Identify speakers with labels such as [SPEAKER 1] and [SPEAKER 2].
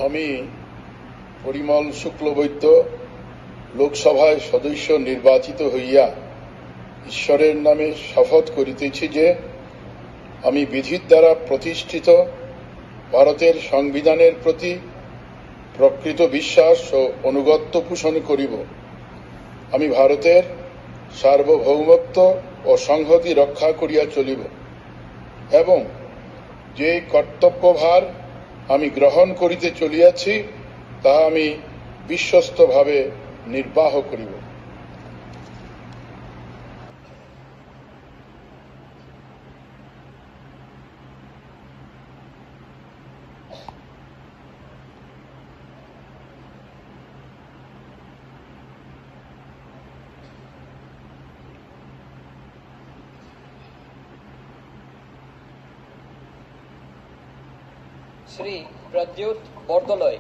[SPEAKER 1] আমি পরিমল শুক্লবৈদ্য লোকসভায় সদস্য নির্বাচিত হইয়া ঈশ্বরের নামে শপথ করিতেছি যে আমি বিধির দ্বারা প্রতিষ্ঠিত ভারতের সংবিধানের প্রতি প্রকৃত বিশ্বাস ও অনুগত্য পোষণ করিব। আমি ভারতের সার্বভৌমত্ব ও সংহতি রক্ষা করিয়া চলিব এবং যে কর্তব্যভার আমি গ্রহণ করিতে চলিয়াছি তাহা আমি বিশ্বস্তভাবে নির্বাহ করিব।
[SPEAKER 2] শ্রী প্রদ্যুৎ বরদলৈ।